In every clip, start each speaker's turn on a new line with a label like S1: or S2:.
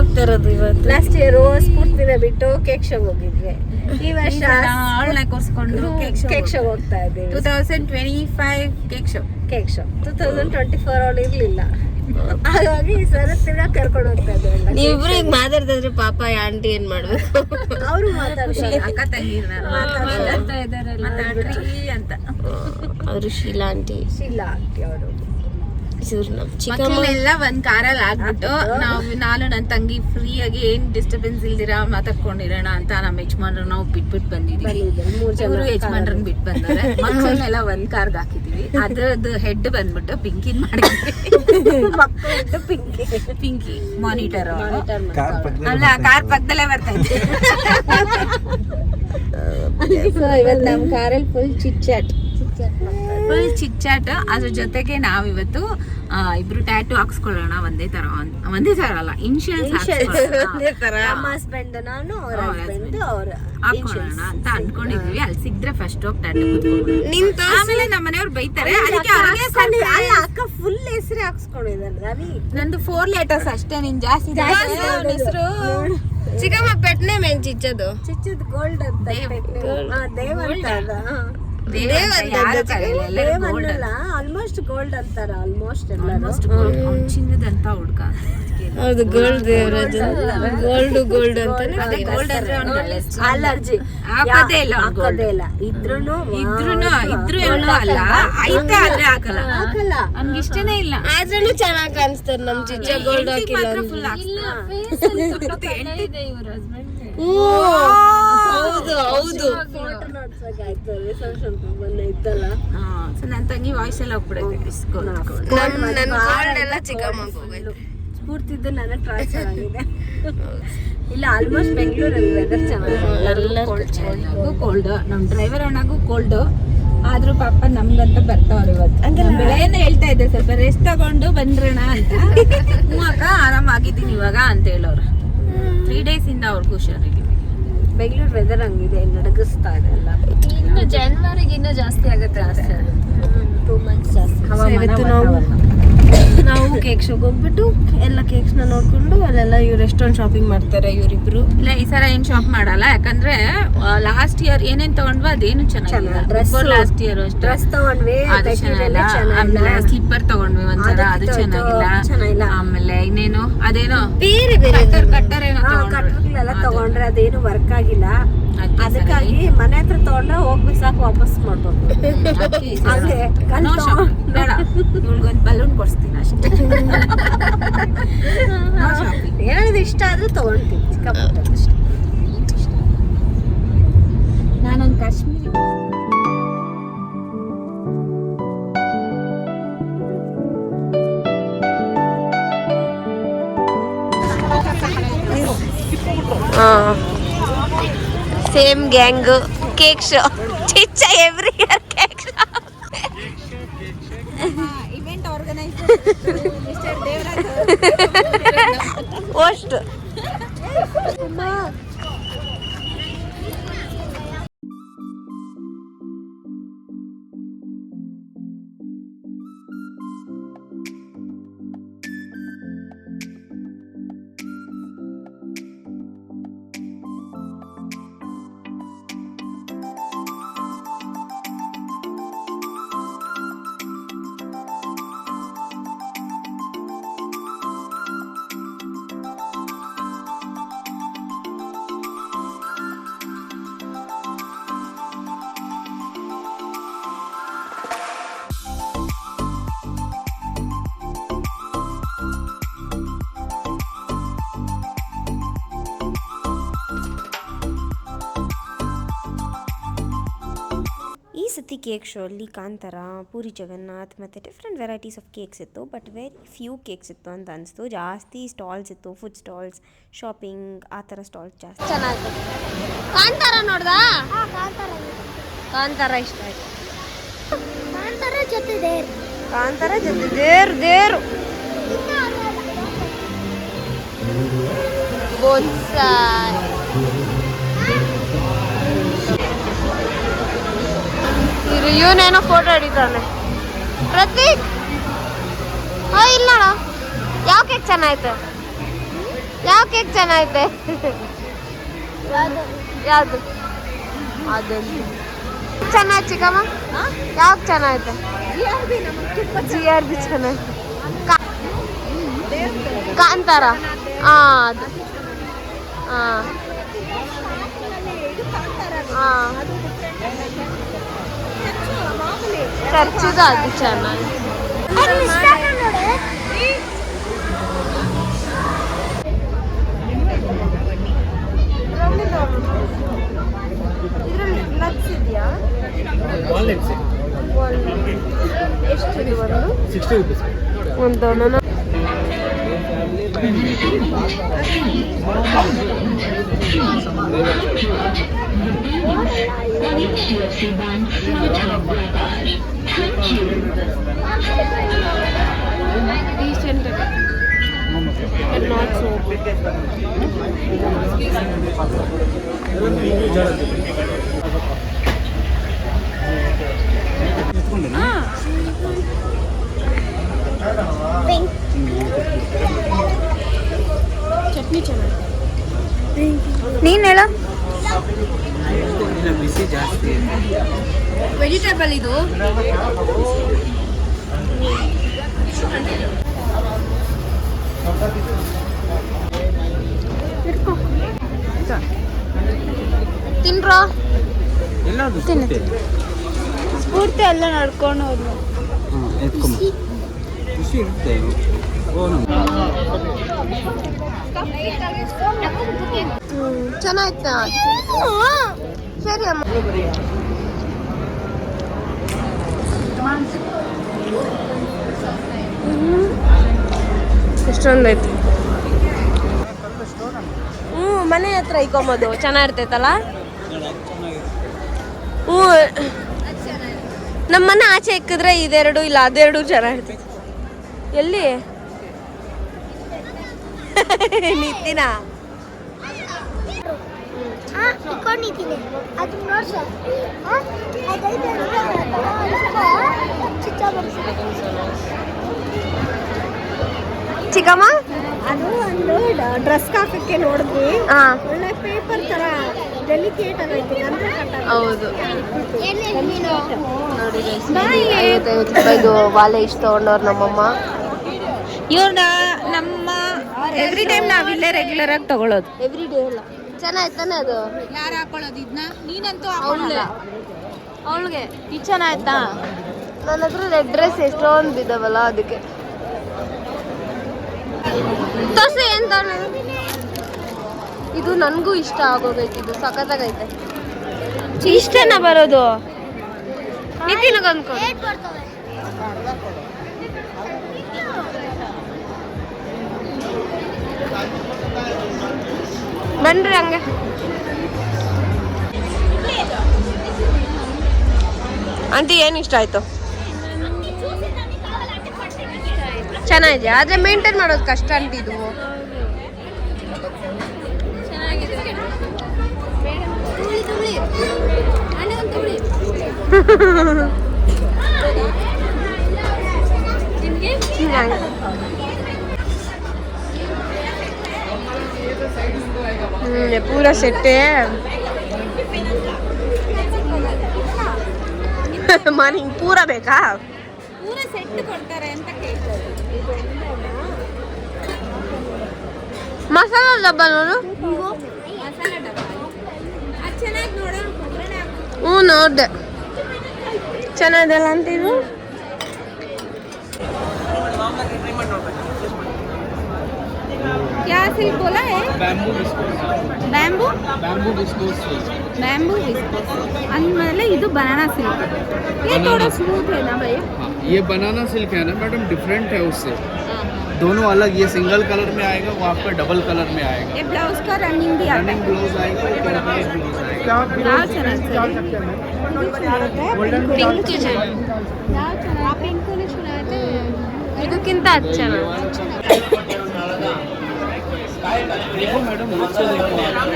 S1: ಹೋಗ್ತಾ ಇರೋದು ಇವತ್ತು.
S2: ಲಾಸ್ಟ್ ಇಯರ್ ಸ್ಫೂರ್ತಿನ ಬಿಟ್ಟು ಕೇಕ್ ಶೋ ಹೋಗಿದ್ವಿ. ಈ ವರ್ಷ
S1: ಅವಳನ್ನ ಕೂರಿಸ್ಕೊಂಡು
S2: ಕೇಕ್ ಶೋ ಹೋಗ್ತಾ ಇದ್ದೀವಿ.
S1: 2025 ಕೇಕ್ ಶೋ
S2: 2024 ಅವಳು ಇರ್ಲಿಲ್ಲ, ಹಾಗಾಗಿ ಈ ಸಲ ತಿರ್ಗಾ ಕರ್ಕೊಂಡು ಹೋಗ್ತಾ ಇದ್ದೇವೆ.
S1: ನೀವಿಬ್ರು ಈಗ ಮಾತಾಡ್ತಿದ್ರೆ ಪಾಪ ಆಂಟಿ ಏನ್ ಮಾಡ್ಬೇಕು?
S2: ಅವರು ಮಾತಾಡ್ತಾರೆ,
S1: ಅಕ್ಕ ತಂಗಿ ಮಾತಾಡ್ತಾ ಇದಾರೆ ಅಂತ. ಅವರು ಶೀಲಾ ಆಂಟಿ
S2: ಅವರು
S1: ಮಕ್ಕಳೆಲ್ಲ ಒಂದ್ ಕಾರಲ್ಲಿ ಆಗ್ಬಿಟ್ಟು ನಾನು ನನ್ನ ತಂಗಿ ಫ್ರೀ ಆಗಿ ಏನ್ ಡಿಸ್ಟರ್ಬೆನ್ಸ್ ಇಲ್ದಿರಾ ಮಾತಾಡ್ಕೊಂಡಿರೋಣ ಅಂತ ನಮ್ಮ ಯಜಮಾನ್ರು ನಾವು ಬಿಟ್ಬಿಟ್ಟು ಬಂದಿದೀವಿ. ಇವರು ಯಜಮಾನ್ರನ್ನ ಬಿಟ್ಟು ಬಂದಾರೆ. ಮಕ್ಕಳನ್ನೆಲ್ಲ ಒಂದ್ ಕಾರ್ಗೆ ಹಾಕಿದೀವಿ. ಅದ್ರದ್ದು ಹೆಡ್ ಬಂದ್ಬಿಟ್ಟು ಪಿಂಕಿನ್ ಮಾಡಿದ್ವಿ. ಪಿಂಕಿ ಮಾನಿಟರ್ ಅಲ್ಲ, ಕಾರ್ ಪಕ್ಕದಲ್ಲೇ ಬರ್ತಾ ಇದ್ದೆ.
S2: ಇವತ್ತು ನಮ್ಮ ಕಾರಲ್ಲಿ ಫುಲ್ ಚಿಟ್ಚಾಟ್
S1: ಅದ್ರ ಜೊತೆಗೆ ನಾವಿವತ್ತು ಇಬ್ರು ಟ್ಯಾಟೂ ಹಾಕ್ಸ್ಕೊಳ್ಳೋಣ. ಒಂದೇ ತರ ಅಲ್ಲ, ಇನ್ಶಿಯಲ್ಸ್
S2: ನಮ್ಮ ಹಸ್ಬೆಂಡ್ ನಾನು
S1: ಹಾಕೊಳ್ಳೋಣ ಅಂತ ಅನ್ಕೊಂಡಿದ್ವಿ. ಅಲ್ಲಿ ಸಿಕ್ದ್ರೆ ಫಸ್ಟ್ ಹೋಗಿ ಟ್ಯಾಟೂ ಆಮೇಲೆ ನಮ್ಮ ಮನೆಯವ್ರು ಬೈತಾರೆ.
S2: ಅಕ್ಕ ಫುಲ್ ಹೆಸರೇ ಹಾಕ್ಸ್ಕೊಂಡಿದ್ದಾರೆ.
S1: ನಂದು 4 letters ಅಷ್ಟೇ, ನಿನ್ ಜಾಸ್ತಿ ಹೆಸರು
S2: ಚಿಕ್ಕಮ್ಮ ಪೆಟ್ನೆ ಮೇನ್ ಚಿಚ್ಚದು ಗೋಲ್ಡ್ ಅಂತ ಆಲ್ಮೋಸ್ಟ್ ಗೋಲ್ಡ್ ಅಂತಾರ. ಆಲ್ಮೋಸ್ಟ್
S1: ಚಿನ್ನದಂತ ಹುಡ್ಕ.
S2: ಹೌದು, ಗೋಲ್ಡ್ ದೇವರಾಜ. ಗೋಲ್ಡ್ ಅಂತಾನೆ. ಅಲರ್ಜಿ ಹಾಕೋದೇ ಇಲ್ಲ. ಇದ್ರು
S1: ಅಲ್ಲ, ಐತೆ ಆದ್ರೆ ಹಾಕಲ್ಲ. ನನ್ಗೆ ಇಷ್ಟನೇ ಇಲ್ಲ.
S2: ಆದ್ರೂ ಚೆನ್ನಾಗಿ ಕಾಣಿಸ್ತಾರೆ ನಮ್ ಚಿಚ್ಚ ಗೋಲ್ಡ್ ಹಾಕಿಲ್ಲ. ಹೌದು
S1: ನನ್ ತಂಗಿ ವಾಯ್ಸ್ ಎಲ್ಲ ಹೋಗ್ಬಿಡುತ್ತೆ.
S2: ಸ್ಫೂರ್ತಿದ್ದು ನನ್ನ ಟ್ರಾನ್ಸ್ಫರ್ ಆಗಿದೆ. ಇಲ್ಲ, ಆಲ್ಮೋಸ್ಟ್ ಬೆಂಗಳೂರಲ್ಲಿ ವೆದರ್ ಚೆನ್ನಾಗಿ
S1: ಕೋಲ್ಡ್. ನಮ್ ಡ್ರೈವರ್ ಅಣ್ಣಗೂ ಕೋಲ್ಡ್ ಆದ್ರೂ ಪಾಪ ನಮ್ಗಂತ ಬರ್ತಾವ್ರ ಇವತ್ತು. ಬೆಳೆಯಿಂದ ಹೇಳ್ತಾ ಇದ್ದೆ ಸ್ವಲ್ಪ ರೆಸ್ಟ್ ತಗೊಂಡು ಬಂದ್ರಣ ಅಂತ. ಅಕ್ಕ ಆರಾಮಾಗಿದ್ದೀನಿ ಇವಾಗ ಅಂತ ಹೇಳೋರು. 3 days ಇಂದ ಅವ್ರಿಗೂ ಹುಷಾರಾಗಿ.
S2: ಬೆಂಗಳೂರು ವೆದರ್ ಹಂಗಿದೆ, ನಡಗಿಸ್ತಾ ಇದೆ ಎಲ್ಲ.
S1: ಇನ್ನು ಜನವರಿಗೆ ಇನ್ನೂ ಜಾಸ್ತಿ ಆಗುತ್ತೆ.
S2: 2 months ಜಾಸ್ತಿ. ನಾವು ಕೇಕ್ ಶೋಗೆ ಹೋಗ್ಬಿಟ್ಟು ಎಲ್ಲ ಕೇಕ್ಸ್ ನ ನೋಡ್ಕೊಂಡು ಅಲ್ಲೆಲ್ಲ ಇವ್ರು ಎಷ್ಟೊಂದು ಶಾಪಿಂಗ್ ಮಾಡ್ತಾರೆ ಇವರಿಬ್ರು.
S1: ಇಲ್ಲ, ಈ ಸಲ ಏನ್ ಶಾಪ್ ಮಾಡಲ್ಲ. ಯಾಕಂದ್ರೆ ಲಾಸ್ಟ್ ಇಯರ್ ಏನೇನ್ ತಗೊಂಡ್ವಾ ಅದೇನು ಚೆನ್ನಾಗಿಲ್ಲ. ಲಾಸ್ಟ್ ಇಯರ್
S2: ಡ್ರೆಸ್ ತಗೊಂಡ್ವಿ,
S1: ಆಮೇಲೆ ಸ್ಲಿಪ್ಪರ್ ತಗೊಂಡ್ವಿ ಒಂದ್ಸಲ, ಅದು ಚೆನ್ನಾಗಿಲ್ಲ. ಆಮೇಲೆ ಇನ್ನೇನು ಅದೇನೋ
S2: ಬೇರೆ
S1: ಕಟ್ಟರ್ ಏನೋ
S2: ಕಟ್ಟರ್ಗಳೆಲ್ಲ ತಗೊಂಡ್ರೆ ಅದೇನು ವರ್ಕ್ ಆಗಿಲ್ಲ. ಅದಕ್ಕಾಗಿ ಮನೆ ಹತ್ರ ತಗೊಂಡ್ರೆ ಹೋಗಿ ಸಾಕು ವಾಪಸ್ ಮಾಡ್ಬೇಕು.
S1: ಬೇಡ, ಇವ್ಳಿಗೊಂದು ಬಲೂನ್ ಕೊಡ್ಸ್ತೀನಿ ಅಷ್ಟೇ.
S2: ಹೇಳೋದು ಇಷ್ಟ ಆದ್ರೂ ತಗೊಂಡ್ತೀನಿ.
S1: ನಾನೊಂದು Kashmiri
S2: same gang cake show. ಚಿಚ್ಚ every year cake show.
S1: Event organiser mister Devaraj
S2: host.
S3: ಸತಿ ಕೇಕ್ ಶೋ ಅಲ್ಲಿ ಕಾಂತಾರ, ಪೂರಿ ಜಗನ್ನಾಥ್ ಮತ್ತು ಡಿಫ್ರೆಂಟ್ ವೆರೈಟೀಸ್ ಆಫ್ ಕೇಕ್ಸ್ ಇತ್ತು. ಬಟ್ ವೆರಿ ಫ್ಯೂ ಕೇಕ್ಸ್ ಇತ್ತು ಅಂತ ಅನಿಸ್ತು. ಜಾಸ್ತಿ ಸ್ಟಾಲ್ಸ್ ಇತ್ತು, ಫುಡ್ ಸ್ಟಾಲ್ಸ್, ಶಾಪಿಂಗ್, ಆ ಥರ ಸ್ಟಾಲ್ಸ್ ಜಾಸ್ತಿ.
S2: ಚೆನ್ನಾಗಿತ್ತು. ಕಾಂತಾರ ನೋಡ್ದಾ? ಕಾಂತಾರ ಇಷ್ಟ ಆಯ್ತು. ಕಾಂತಾರ ಜೊತೆ ದೇರು ಇವನೇನೋ ಫೋಟೋ ಹಿಡಿತಾನೆ. ಪ್ರತೀಕ್ ಇಲ್ಲ ಯಾವ ಕೇಕ್ ಚೆನ್ನಾಯ್ತು?
S3: ಯಾವ ಕೇಕ್ ಚೆನ್ನಾಗೈತೆ? ಯಾವುದು? ಅದೊಂದು ಚೆನ್ನಾಗಿ ಚಿಕ್ಕಮ್ಮ. ಯಾವ್ದು ಚೆನ್ನಾಗೈತೆ? GRB ಚೆನ್ನಾಗೈತೆ. ಕಾಂತಾರ. ಅದು ಖರ್ಚಿದ ಅದು ಚೆನ್ನಾಗಿ. ಇದರಲ್ಲಿ ನಟ್ಸ್ ಇದೆಯಾ? ಎಷ್ಟಿದೆ ಒಂದು?
S4: 60 rupees.
S3: ಒಂದು ನನ್ನ decent but not so good. Chutney ಚೆನ್ನಾಗಿ. ನೀನು ಹೇಳ.
S4: ಬಿಸಿ ಜಾಸ್ತಿ.
S3: ವೆಜಿಟೇಬಲ್ ಇದು. ತಿನ್ರೋ. ಸ್ಫೂರ್ತಿ ಎಲ್ಲ ನಡ್ಕೊಂಡು ಹೋದ್ನು.
S4: ಖುಷಿ ಇರುತ್ತೆ.
S3: ಚೆನ್ನಾಯ್ತಾ? ಸರಿ ಅಮ್ಮ. ಎಷ್ಟೊಂದೈತಿ. ಮನೆ ಹತ್ರ ಇಕ್ಕೊಂಬೋದು ಚೆನ್ನಾಗಿರ್ತೈತಲ್ಲ. ನಮ್ಮ ಮನೆ ಆಚೆ ಇಕ್ಕಿದ್ರೆ ಇದೆರಡು ಇಲ್ಲ ಅದೆರಡು ಚೆನ್ನಾಗಿರ್ತೈತಿ. ಎಲ್ಲಿ ನಿಂತಿನ ಚಿಕ್ಕಮ್ಮ?
S2: ಅದು ಒಂದು ಡ್ರೆಸ್ ಹಾಕಕ್ಕೆ ನೋಡಿದ್ವಿ. ಒಳ್ಳೆ ಪೇಪರ್ ತರ ಡೆಲಿಕೇಟ್ ಆಗೈತಿ.
S3: ಹೌದು ನೋಡಿ 55 ರೂಪಾಯಿದು ವಾಲೆ ಇಷ್ಟು ತಗೊಂಡವ್ರು ನಮ್ಮಮ್ಮ.
S1: ಇವ್ರನ್ನ ನಮ್ಮ ಎವ್ರಿ ಟೈಮ್ ನಾವಿಲ್ಲೇ ರೆಗ್ಯುಲರ್ ಆಗಿ ತಗೊಳ್ಳೋದು.
S3: ಎವ್ರಿ ಡೇ ಇಲ್ಲ. ಚೆನ್ನಾಯ್ತಾನೆ ಅದು.
S1: ಯಾರು ಹಾಕೊಳ್ಳೋದು ಇದನ್ನ? ನೀನಂತೂ
S3: ಅವಳಿಗೆ ಇದು ಚೆನ್ನಾಯ್ತಾ? ನನ್ನ ಹತ್ರ ರೆಡ್ ಡ್ರೆಸ್ ಎಷ್ಟೊಂದು ಬಿದ್ದಾವಲ್ಲ ಅದಕ್ಕೆ. ತೋರ್ಸಿ ಏನ್ ತಗೊಂಡ? ಇದು ನನಗೂ ಇಷ್ಟ ಆಗೋಗೈತಿ. ಇದು ಸಖತ್ತಾಗೈತೆ. ಇಷ್ಟೇನ ಬರೋದು? ನಿತಿನ್ಗೆ ಅನ್ಕೊಂಡು ಬನ್ರಿ ಹಂಗೆ. ಆಂಟಿ ಏನು ಇಷ್ಟ ಆಯ್ತು? ಚೆನ್ನಾಗಿದೆ ಆದ್ರೆ ಮೇಂಟೈನ್ ಮಾಡೋದು ಕಷ್ಟ ಆಂಟಿ ಇದು. पूरा सेट है मानी पूरा ಬೇಕಾ?
S1: ಪೂರಾ ಸೆಟ್ ಕೊಡ್ತಾರೆ ಅಂತ ಕೇಳ್ತಾರೆ.
S3: ಮಸಾಲಾ ಡಬ್ಬ ನೋಡು.
S1: ಮಸಾಲಾ ಡಬ್ಬ ಅದು ಚೆನ್ನಾಗಿ ನೋಡು.
S3: ನೋಡ್ದೆ ಚೆನ್ನಾಗಿದೆಲ್ಲ ಅಂತ. ಇದು
S1: क्या सिल्क बोला है?
S4: Bamboo viscose.
S1: Bamboo
S4: bamboo viscose.
S1: Bamboo viscose अंदमेले ಇದು बनाना सिल्क. ये थोड़ा स्मूथ है ना भैया?
S4: हाँ, ये बनाना सिल्क है ना मैडम, डिफरेंट है उससे. दोनों अलग. ये सिंगल कलर में आएगा, वो आपका डबल कलर में आएगा.
S1: ये ब्लाउज का रनिंग भी आता
S4: रनिंग ब्लाउज आएगा, वो कॉन्ट्रास्ट ब्लाउज आएगा.
S1: ಯಾವ ಚೆನ್ನಾಗಿದೆ?
S3: ಪಿಂಕ್ ಇದೆ.
S1: ಯಾವ ಚೆನ್ನಾಗಿದೆ? ಪಿಂಕ್ನು ಚೆನ್ನಾಗಿದೆ.
S3: ಇದಕ್ಕಿಂತ ಅದು ಚೆನ್ನಾಗಿದೆ.
S4: देखो मैडम, नीचे देखो आप.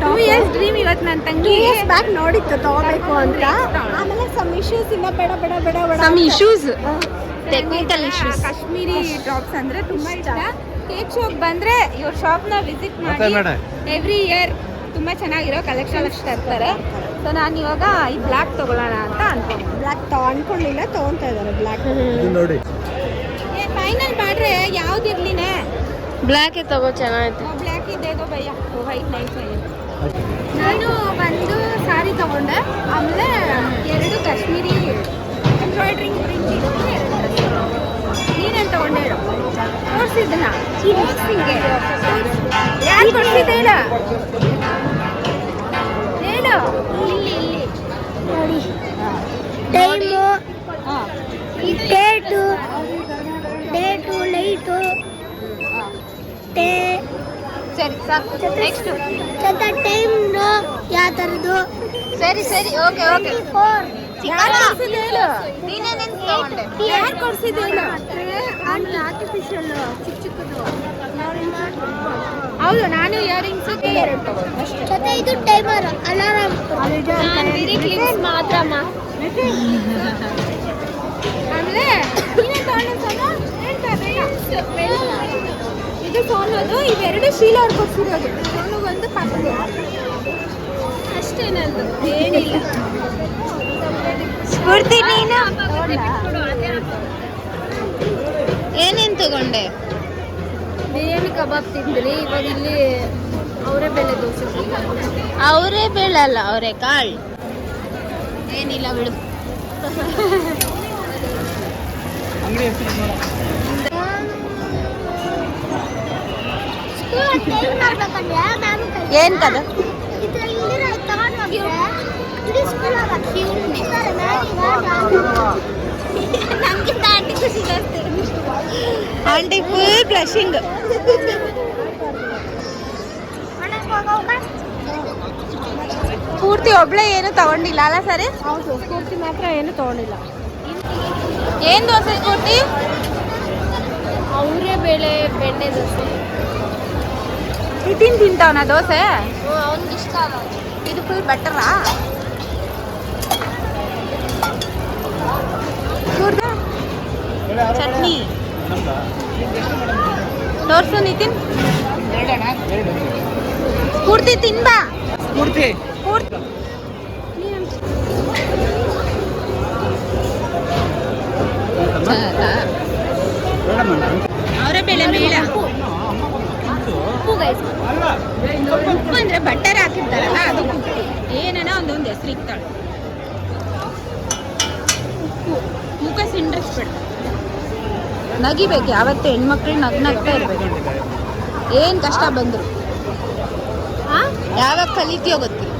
S2: ಟಾಪ್
S1: ಇಯರ್ಸ್ ಡ್ರೀಮ್ ಇವತ್ತು ನನ್ನ ತಂಗಿ
S2: ಬ್ಯಾಗ್ ನೋಡಿತ್ತು ತಗೋಬೇಕು ಅಂತ. ಆಮೇಲೆ ಸಮ್ ಇಶ್ಯೂಸ್ ಇಲ್ಲ, ಬೇಡ ಬೇಡ ಬೇಡ ಬೇಡ.
S1: Some issues, technical issues. Kashmiri tops ಅಂದ್ರೆ ತುಂಬಾ ಇಷ್ಟ. ಕೇಕ್ ಶಾಪ್ ಬಂದ್ರೆ ಇವ್ರ ಶಾಪ್ ನ ವಿಸಿಟ್ ಮಾಡಿ ಎವ್ರಿ ಇಯರ್ ತುಂಬಾ ಚೆನ್ನಾಗಿರೋ ಕಲೆಕ್ಷನ್ಸ್ ತರ್ತಾರೆ. ಸೊ ನಾನು ಇವಾಗ ಈ ಬ್ಲ್ಯಾಕ್ ತಗೊಳ್ಳೋಣ ಅಂತ ಅನ್ಕೊಂಡು.
S2: ಬ್ಲ್ಯಾಕ್ ಅನ್ಕೊಂಡಿಲ್ಲ, ತಗೊಂತಾ ಇದಾರೆ ಬ್ಲ್ಯಾಕ್.
S4: ನೋಡಿ
S1: ಫೈನಲ್ ಮಾಡ್ರೆ ಯಾವ್ದಿರ್ಲಿನೇ
S3: ಬ್ಲ್ಯಾಕೇ ತಗೋ, ಚೆನ್ನಾಗಿತ್ತು.
S1: ಬ್ಲ್ಯಾಕ್ ಇದೇಗೋ ಭಯ್ಯ, ವೈಟ್ ನೈಸ್. ನಾನು ಒಂದು ಸಾರಿ ತಗೊಂಡೆ, ಆಮೇಲೆ 2 ಕಾಶ್ಮೀರಿ ಎಂಬ್ರಾಯ್ಡ್ರಿಂಗ್ ಪ್ರಿಂಟ್ ಇರೋದು 2 ನೀನೇನು ತಗೊಂಡೆ ಹೇಳು? ತೋರಿಸಿದ್ದನ್ನ ಹಿಂಗೆ ಯಾರು ಕೊಡ್ಸಿದ್ದೆ ಹೇಳು ಹೇಳು. ಇಲ್ಲಿ
S2: ನೋಡಿ ಟೈಮು, ಡೇಟು ಲೈಟು,
S1: ಸರಿ ಸಾಕು. ನೆಕ್ಸ್ಟ್
S2: ಟೈಮ್ ಯಾವ ಥರದ್ದು.
S1: ಸರಿ ಓಕೆ ಯಾರು ಕೊಡ್ಸಿದ್ದೆ ಹೇಳು? ನೀನೇನೇನು ತಗೊಂಡೆ? ಯಾರು ಕೊಡ್ಸಿದ್ದೆ ಹೇಳು?
S2: ಆರ್ಟಿಫಿಷಿಯಲ್ ಚಿಕ್ಕ ಚಿಕ್ಕದು.
S1: ಹೌದು, ನಾನು ಇಯರಿಂಗ್ಸ್ 2 ತಗೊಂಡೆ
S2: ಜೊತೆ ಇದು ಟೈಮರ್, ಅಲಾರಾಮ್.
S1: ಕ್ಲಿಪ್ಸ್ ಮಾತ್ರ. ಆಮೇಲೆ ನೀನೇನು ತಗೊಂಡೆ ಸೋನು? ಇದು ಸೋನೋದು, ಇವೆರಡು ಶೀಲ ಅವ್ರು ಕೊಡ್ಸಿರೋದು. ಸೋನು ಒಂದು ಪಾಪದು ಅಷ್ಟೇನದು, ಏನಿಲ್ಲ. ಸ್ಫೂರ್ತಿ ನೀನು ಏನೇನು ತಗೊಂಡೆ?
S2: ಬಿರಿಯಾನಿ ಕಬಾಬ್ ತಿಂದ್ರಿ, ಇವಾಗ ಇಲ್ಲಿ ಅವರೇ ಬೆಳೆ ದೋಸೆ.
S1: ಅವರೇ ಬೇಳಲ್ಲ, ಅವರೇ ಕಾಳು. ಏನಿಲ್ಲ ಬಿಡು. ಏನ್ ಕದ ಆಂಟಿ ಖುಷಿ ಜಾಸ್ತಿ. Aunty full blushing. ಪೂರ್ತಿ ಒಬ್ಳೆ ಏನು ತಗೊಂಡಿಲ್ಲ ಅಲ್ಲ ಸರಿ?
S2: ಹೌದು, ಸ್ಫೂರ್ತಿ ಮಾತ್ರ ಏನು ತಗೊಂಡಿಲ್ಲ.
S1: ಏನ್ ದೋಸೆ ಸ್ಫೂರ್ತಿ?
S2: ಅವರೇ ಬೇಳೆ ಬೆಣ್ಣೆ ದೋಸೆ.
S1: ನಿತಿನ್ ತಿಂತಾವನ ದೋಸೆ?
S2: ಅವ್ನಿಗೆ ಇಷ್ಟ ಆಗಲ್ಲ.
S1: ಇದು ಫುಲ್ ಬೆಟರಾ? ಚಟ್ನಿ ತೋರ್ಸು ನಿತಿನ್. ಪೂರ್ತಿ ತಿನ್ಬಾ. ಪೂರ್ತಿ ಅವರ ಬೆಳೆ ಮೇಳ. ಉಪ್ಪು ಅಂದ್ರೆ ಬಟ್ಟರ್ ಹಾಕಿರ್ತಾರಲ್ಲ ಅದು. ಏನನ ಒಂದೊಂದು ಹೆಸರು ಇಕ್ತಾಳೆ. ಉಪ್ಪು ಮುಖ ಸಿಂಡ್ರಿಸ್ಬೇಡ. ನಗಿಬೇಕು ಯಾವತ್ತೂ, ಹೆಣ್ಮಕ್ಳು ನಗ್ನಗ್ತಾ ಇರ್ಬೇಕು. ಏನು ಕಷ್ಟ ಬಂದ್ರು ಯಾವಾಗ ಕಲಿತೀಯೋ ಗೊತ್ತಿಲ್ಲ.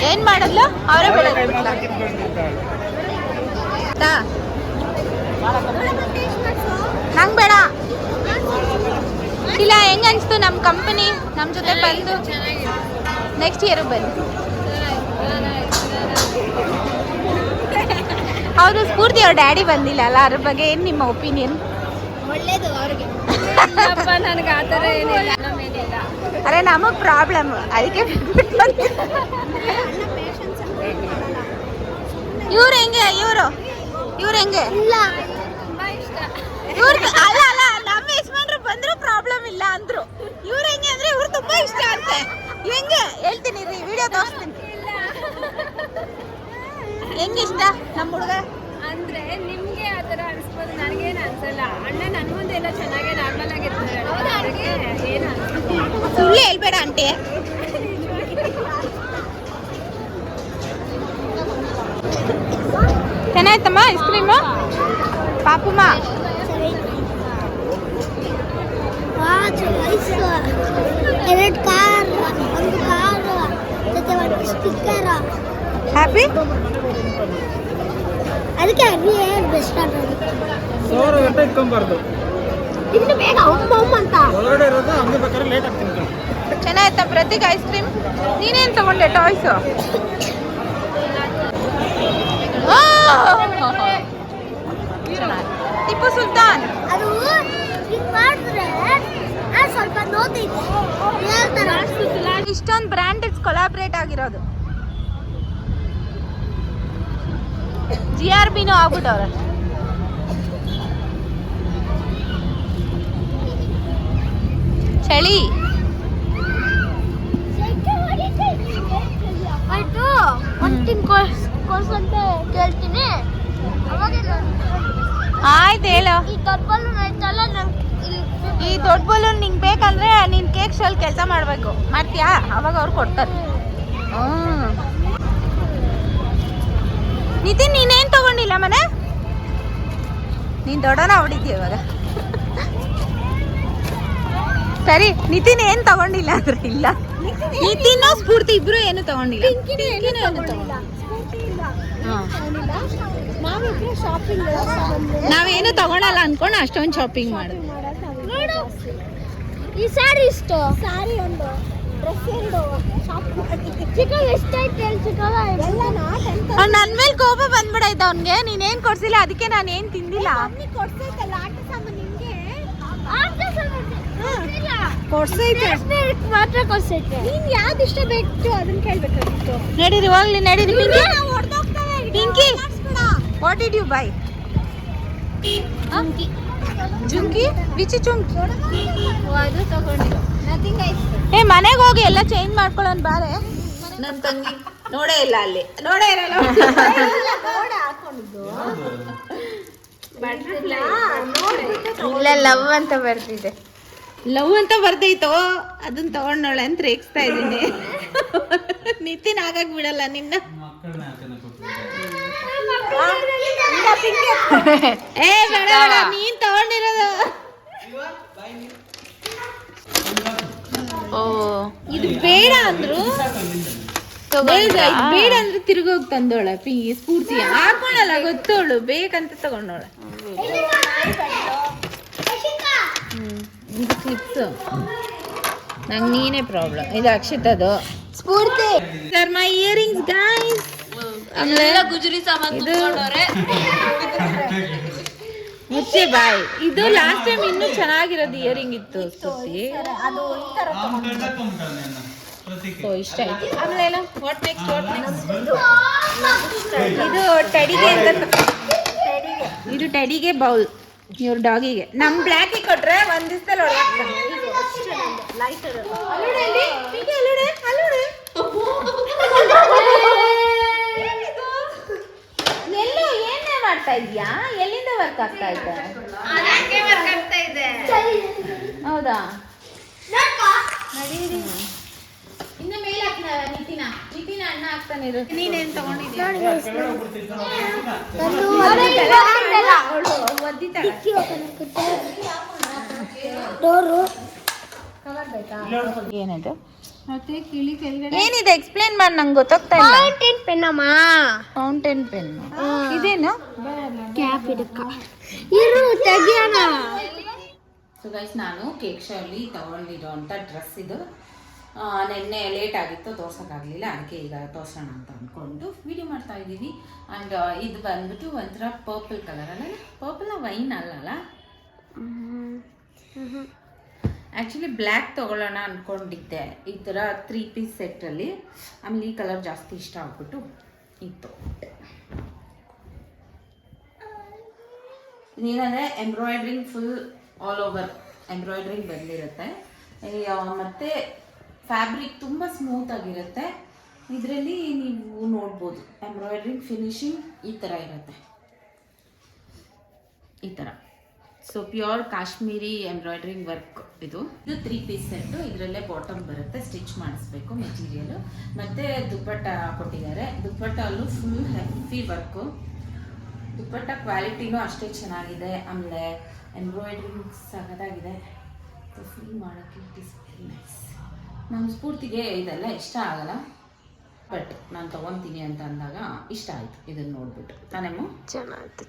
S1: ಏನ್ ಮಾಡಲ್ಲ ಅವರೇ ಬೆಳೆ ನಂಗೆ ಬೇಡ. ಇಲ್ಲ ಹೆಂಗ ಅನ್ಸ್ತು ನಮ್ಮ ಕಂಪನಿ ನಮ್ಮ ಜೊತೆ ಬಂದು? ನೆಕ್ಸ್ಟ್ ಇಯರ್ ಬನ್ನಿ. ಹೌದು, ಸ್ಫೂರ್ತಿ ಅವ್ರ ಡ್ಯಾಡಿ ಬಂದಿಲ್ಲ ಅಲ್ಲ, ಅದ್ರ ಬಗ್ಗೆ ಏನು ನಿಮ್ಮ ಒಪಿನಿಯನ್?
S2: ಒಳ್ಳೇದು ಅವ್ರಿಗೆ.
S1: ನನಗೆ ಆ ಥರ ಏನಿಲ್ಲ. ಅರೆ ನಮಗೆ ಪ್ರಾಬ್ಲಮ್, ಅದಕ್ಕೆ ಇವ್ರು ಹೆಂಗೆ ಇವ್ರು ಹೆಂಗೆ ಇವ್ರು ಅಲ್ಲ ನಮ್ಮ ಯಜಮಾನ್ರು ಬಂದ್ರು ಪ್ರಾಬ್ಲಮ್ ಇಲ್ಲ ಅಂದ್ರು. ಇವ್ರು ಹೆಂಗೆ ಅಂದ್ರೆ ಇವ್ರು ತುಂಬಾ ಇಷ್ಟ ಅಂತೆ. ಹೆಂಗೆ ಹೇಳ್ತೀನಿ ರೀ, ವಿಡಿಯೋ ತೋರಿಸ್ತೀನಿ. ಹೆಂಗೆ ಇಷ್ಟ ನಮ್ಮ ಹುಡುಗ
S2: ಅಂದ್ರೆ ನಿಮ್ಗೆ ಆ ಥರ ಅನಿಸ್ಬೋದು, ನನಗೇನು ಅನ್ಸಲ್ಲ. ಅಣ್ಣ ನನ್ನ ಮುಂದೆ ಎಲ್ಲ ಚೆನ್ನಾಗೇ ನಾರ್ಮಲ್ ಆಗಿರ್ತಾರೆ. ಏನು
S1: ಸುಳ್ಳು ಹೇಳ್ಬೇಡ ಆಂಟಿ. ಚೆನ್ನಾಯ್ತಮ್ಮ ಐಸ್ ಕ್ರೀಮು ಪಾಪುಮ್ಮ?
S2: ಎರಡು ಕಾರ್, ಒಂದು ಕಾರು ಜೊತೆ ಒಂದು ಸ್ಟಿಕ್ಕರ್.
S1: ಹ್ಯಾಪಿ?
S2: ಅದಕ್ಕೆ ಅರ್ವಿ ಬೆಸ್ಟ್ ಆಗೋದು.
S4: 100 ಗಂಟೆ ಇಟ್ಕೊಂಬಾರ್ದು,
S2: ಇನ್ನು ಬೇಗ ಒಮ್ಮೊಮ್ಮ ಅಂತ
S4: ಒಳಗಡೆ ಇರೋದು ಹಂಗೆ ಬೇಕಾದ್ರೆ ಲೇಟ್ ಆಗ್ತೀನಿ.
S1: ಚೆನ್ನಾಯ್ತಾ ಪ್ರತೀಕ್ ಐಸ್ ಕ್ರೀಮ್? ನೀನೇನು ತಗೊಂಡೆ ಟಾಯ್ಸು? ಟಿಪ್ಪು ಸುಲ್ತಾನ್
S2: ಅದು ಹಿಂಗೆ ಮಾಡಿದ್ರೆ
S1: ಇಷ್ಟೊಂದು ಬ್ರ್ಯಾಂಡೆಡ್ ಕೊಲಾಬ್ರೇಟ್ ಆಗಿರೋದು. GRBನೂ ಆಗ್ಬಿಟ್ಟವ್ರೆ. ಚಳಿ
S2: ಆಯ್ತು. ಒಂದಿನ ಕೋರ್ಸ್ ಅಂತ ಕೇಳ್ತೀನಿ.
S1: ಆಯ್ತು ಹೇಳು.
S2: ಈ ದೊಡ್ಡ ಆಯ್ತಲ್ಲ
S1: ಈ ದೊಡ್ಡ ಬಲೂನ್ ನಿಂಗೆ ಬೇಕಂದ್ರೆ ನೀನು ಕೇಕ್ ಶಾಲ್ ಕೆಲಸ ಮಾಡಬೇಕು. ಮಾಡ್ತೀಯಾ? ಅವಾಗ ಅವ್ರು ಕೊಡ್ತಾರೆ. ನಿತಿನ್ ನೀನೇನು ತಗೊಂಡಿಲ್ಲ ಮನೆ? ನೀನು ದೊಡ್ಡನ ಹೊಡಿತೀಯ ಇವಾಗ. ಸರಿ ನಿತಿನ್ ಏನು ತಗೊಂಡಿಲ್ಲ ಅಂದ್ರೆ ಇಲ್ಲ. ನಿತಿನ್ ಸ್ಫೂರ್ತಿ ಇಬ್ರು ಏನು ತಗೊಂಡಿಲ್ಲ. ನಾವೇನು ತಗೊಳಲ್ಲ ಅನ್ಕೊಂಡು ಅಷ್ಟೊಂದು ಶಾಪಿಂಗ್ ಮಾಡೋದು.
S2: ನೋಡು ಈ ಸ್ಯಾರಿ ಇಷ್ಟು, ಸ್ಯಾರಿ ಒಂದು, ಡ್ರೆಸ್ ಎರಡು, ಚಿಕ್ಕ ಎಷ್ಟಾಯ್ತು ಹೇಳಿ ಚಿಕ್ಕಲ್ಲ
S1: ನನ್ ಮೇಲೆ ಕೋಪ ಬಂದ್ಬಿಡಾಯ್ತು ಅವ್ನಿಗೆ. ನೀನೇನ್ ಕೊಡ್ಸಿಲ್ಲ ಅದಕ್ಕೆ ನಾನು ಏನ್ ತಿಂದಿಲ್ಲ.
S2: ಮಾತ್ರ ಕೊಡ್ಸೈತೆ. ನೀನ್ ಯಾವ್ದು ಇಷ್ಟ ಬೇಕು ಅದನ್ನ ಕೇಳ್ಬೇಕಾಗಿತ್ತು.
S1: ನಡೀರಿ ಹೋಗ್ಲಿ ನಡೀರಿ. Pinky what did you buy? ಜುಂಕಿ ವಿಚಿ ಚುಂಕಿ
S2: ಅದು ತಗೊಂಡಿಲ್ಲ. Nothing ice.
S1: ಮನೆಗೆ ಹೋಗಿ ಎಲ್ಲ ಚೇಂಜ್ ಮಾಡ್ಕೊಳ್ಳೋಣ ಬಾರೆ. ನನ್ನ ತಂಗಿ ನೋಡೇ ಇಲ್ಲ ಅಲ್ಲಿ. ನೋಡೇ ಇರಲ್ಲ.
S2: ಇಲ್ಲ ಲವ್ ಅಂತ ಬರ್ತಿದೆ.
S1: ಲವ್ ಅಂತ ಬರ್ದೈತೋ ಅದನ್ನ ತಗೊಂಡೋಳೆ ಅಂತ ರೇಗಿಸ್ತಾ ಇದ್ದೀನಿ. ನಿತಿನ್ ಆಗಾಗ್ ಬಿಡಲ್ಲ ನಿನ್ನ. ಏ ಬೇಡ ಬೇಡ ನೀನ್ ತಗೊಂಡಿರೋದು. ಓ ಇದು ಬೇಡ ಅಂದ್ರು ಬೇಡ ಅಂದ್ರೆ ತಿರುಗೋಗಿ ತಂದೋಳ. ಸ್ಫೂರ್ತಿ ಹಾಕೊಳ್ಳಲ್ಲ ಗೊತ್ತೋಳು ಬೇಕಂತ ತಗೊಂಡೋಳ. ಇದು ಕ್ಲಿಪ್ಸ್ ನಂಗೆ ನೀನೇ ಪ್ರಾಬ್ಲಮ್. ಇದು ಅಕ್ಷಿತದು. ಸ್ಫೂರ್ತಿ ಸರ್ ಮೈ ಇಯರಿಂಗ್ಸ್ ಗೈಸ್. ಆಮೇಲೆ ಗುಜರಿ ಸಾಮಾನು ತಗೊಂಡವ್ರೆ. ಮುಚ್ಚೆ ಬಾಯ್. ಇದು ಲಾಸ್ಟ್ ಟೈಮ್ ಇನ್ನೂ ಚೆನ್ನಾಗಿರೋದು ಇಯರಿಂಗ್ ಇತ್ತು ಸ್ಫೂರ್ತಿ. ಓ ಇಷ್ಟ ಆಯ್ತು. ಆಮೇಲೆ ವಾಟ್ ನೆಕ್ಸ್ಟ್ ಇದು ಟೆಡಿಗೆ ಅಂತ. ಇದು ಟೆಡಿಗೆ ಬೌಲ್ ಇವ್ರ ಡಾಗಿಗೆ. ನಮ್ ಬ್ಲ್ಯಾಕಿ ಕೊಟ್ರೆ ಒಂದ್ ದಿವಸದಲ್ಲಿ ಏನೇ ಮಾಡ್ತಾ ಇದ್ಯಾ? ಎಲ್ಲಿಂದ ವರ್ಕ್ ಆಗ್ತಾ ಇದೆ? ಹೌದಾ? ಇನ್ನು ಮೇಲೆ ಹಾಕ್ತಾರ ನಿತಿನ ಅಣ್ಣ ಹಾಕ್ತಾನೆ ಇರು. ನೀನೇನ್ ತಗೊಂಡಿದ್ಯಾ? ಏನದು? ಏನಿದೆ ಎಕ್ಸ್ಪ್ಲೇನ್ ಮಾಡಿ ನಂಗೆ ಗೊತ್ತಾಗ್ತಾ ಇಲ್ಲ.
S2: ಫೌಂಟೇನ್ ಪೆನ್ ಅಮ್ಮ.
S1: ಫೌಂಟೇನ್ ಪೆನ್ ಇದೇನು?
S2: ಕ್ಯಾಪ್ ಇದಕ್ಕ ಇರು ತೆಗಿಯೋಣ.
S1: ಸೊ ಗೈಸ್ ನಾನು ಕೇಕ್ ಶಾಲಿ ತಗೊಂಡಿರೋ ಅಂತ ಡ್ರೆಸ್ ಇದು. ನಿನ್ನೆ ಲೇಟ್ ಆಗಿತ್ತು ತೋರ್ಸೋಕ್ಕಾಗಲಿಲ್ಲ. ಅದಕ್ಕೆ ಈಗ ತೋರ್ಸೋಣ ಅಂತ ಅಂದ್ಕೊಂಡು ವಿಡಿಯೋ ಮಾಡ್ತಾ ಇದ್ದೀವಿ. ಆ್ಯಂಡ್ ಇದು ಬಂದ್ಬಿಟ್ಟು ಒಂಥರ ಪರ್ಪಲ್ ಕಲರ್ ಅಲ್ಲ? ಪರ್ಪಲ್ನ ವೈನ್ ಅಲ್ಲಲ್ಲ? ಆ್ಯಕ್ಚುಲಿ ಬ್ಲ್ಯಾಕ್ ತೊಗೊಳ್ಳೋಣ ಅಂದ್ಕೊಂಡಿದ್ದೆ. ಈ ಥರ 3 ಪೀಸ್ ಸೆಟ್ಟಲ್ಲಿ. ಆಮೇಲೆ ಈ ಕಲರ್ ಜಾಸ್ತಿ ಇಷ್ಟ ಆಗ್ಬಿಟ್ಟು ಇತ್ತು. ಏನಂದರೆ embroidering full all over embroidering ಬಂದಿರುತ್ತೆ. ಮತ್ತು ಫ್ಯಾಬ್ರಿಕ್ ತುಂಬ ಸ್ಮೂತಾಗಿರುತ್ತೆ. ಇದರಲ್ಲಿ ನೀವು ನೋಡ್ಬೋದು ಎಂಬ್ರಾಯ್ಡ್ರಿಂಗ್ ಫಿನಿಶಿಂಗ್ ಈ ಥರ ಇರುತ್ತೆ. ಈ ಥರ so pure Kashmiri embroidering work ಇದು 3 ಪೀಸ್ ಸೆಟ್ಟು. ಇದರಲ್ಲೇ ಬಾಟಮ್ ಬರುತ್ತೆ. ಸ್ಟಿಚ್ ಮಾಡಿಸ್ಬೇಕು ಮೆಟೀರಿಯಲು. ಮತ್ತು ದುಪ್ಪಟ್ಟ ಕೊಟ್ಟಿದ್ದಾರೆ. ದುಪ್ಪಟ್ಟಲ್ಲೂ ಫುಲ್ ಹೆವಿ ವರ್ಕು. ದುಪ್ಪಟ್ಟ ಕ್ವಾಲಿಟಿನೂ ಅಷ್ಟೇ ಚೆನ್ನಾಗಿದೆ. ಆಮೇಲೆ ಎಂಬ್ರಾಯ್ಡ್ರಿಂಗ್ ಸಖತ್ತಾಗಿದೆ. ಫುಲ್ ಮಾಡೋಕ್ಕೆ ಇಟ್ ಇಸ್ ವೆರಿ ನೈಸ್. ನಮ್ಮ ಸ್ಫೂರ್ತಿಗೆ ಇದೆಲ್ಲ ಇಷ್ಟ ಆಗಲ್ಲ, ಬಟ್ ನಾನು ತೊಗೊತೀನಿ ಅಂತ ಅಂದಾಗ ಇಷ್ಟ ಆಯಿತು ಇದನ್ನು ನೋಡಿಬಿಟ್ಟು. ತಾನೇಮೋ
S2: ಚೆನ್ನಾಗಿತ್ತು.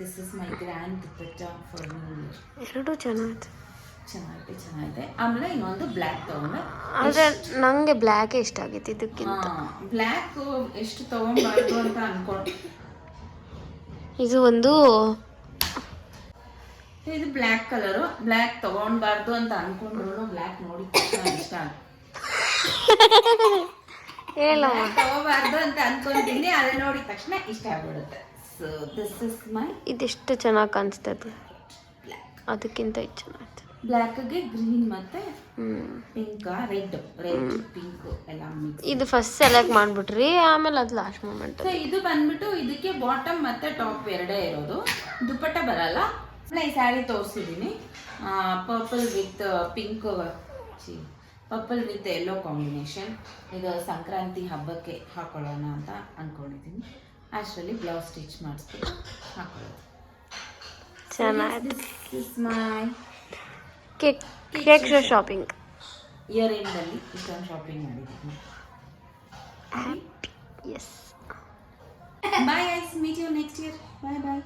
S1: This is my grand dupatta for new year.
S2: ಎರಡು
S1: ಚೆನ್ನಾಗಿದೆ. ಆಮೇಲೆ ಇನ್ನೊಂದು ಬ್ಲ್ಯಾಕ್ ತೊಗೊಂಡೆ.
S2: ಆದರೆ ನನಗೆ ಬ್ಲ್ಯಾಕೇ ಇಷ್ಟ ಆಗಿತ್ತು ಇದಕ್ಕಿಂತ.
S1: ಬ್ಲ್ಯಾಕ್ ಎಷ್ಟು ತೊಗೊಬಾರ್ದು ಅಂತ ಅಂದ್ಕೊಂಡು
S2: ಇದು ಒಂದು
S1: ಇದು ಬ್ಲ್ಯಾಕ್ ಕಲರು. ಬ್ಲ್ಯಾಕ್ ತಗೊಂಡ್ಬಾರ್ದು ಅಂತ ಅನ್ಕೊಂಡ್ರು ಬ್ಲ್ಯಾಕ್ ನೋಡಿ ಇಷ್ಟ ತಗೋಬಾರ್ದು ಅಂತ ಅನ್ಕೊಂತೀನಿ, ಅದೇ ನೋಡಿದ ತಕ್ಷಣ ಇಷ್ಟ ಆಗ್ಬಿಡುತ್ತೆ. So this is my.
S3: ಇದೆಷ್ಟು ಚೆನ್ನಾಗಿ ಕಾಣಿಸ್ತದೆ, ಅದಕ್ಕಿಂತ ಇದು ಚೆನ್ನಾಗಿ.
S1: ಬ್ಲ್ಯಾಕ್ಗೆ ಗ್ರೀನ್ ಮತ್ತೆ ಪಿಂಕ್, ರೆಡ್ ಪಿಂಕ್ ಎಲ್ಲ ಮಿಕ್ಸ್.
S3: ಇದು ಫಸ್ಟ್ ಸೆಲೆಕ್ಟ್ ಮಾಡ್ಬಿಟ್ರಿ, ಆಮೇಲೆ ಅದು ಲಾಸ್ಟ್ ಮೂಮೆಂಟ್.
S1: ಸೊ ಇದು ಬಂದ್ಬಿಟ್ಟು ಇದಕ್ಕೆ ಬಾಟಮ್ ಮತ್ತೆ ಟಾಪ್ ಎರಡೇ ಇರೋದು, ದುಪ್ಪಟ್ಟ ಬರಲ್ಲ. ಈ ಸ್ಯಾರಿ ತೋರಿಸಿದ್ದೀನಿ, purple with pink, purple with yellow combination. ಇದು ಸಂಕ್ರಾಂತಿ ಹಬ್ಬಕ್ಕೆ ಹಾಕೊಳ್ಳೋಣ ಅಂತ ಅಂದ್ಕೊಂಡಿದ್ದೀನಿ. ಅಷ್ಟರಲ್ಲಿ ಬ್ಲೌಸ್ ಸ್ಟಿಚ್ ಮಾಡಿಸ್ಬಿಟ್ಟು ಹಾಕೊಳ್ಳೋದು.
S3: ಚೆನ್ನಾಗಿ.
S1: ಮೈ
S3: ಕೇಕ್ ಶಾಪಿಂಗ್
S1: ಇಯರ್ ಎಂಡಲ್ಲಿ ಇಷ್ಟೊಂದು ಶಾಪಿಂಗ್ ಮಾಡಿದ್ದೀನಿ.
S3: S.
S1: Bye guys, meet you next year. Bye bye.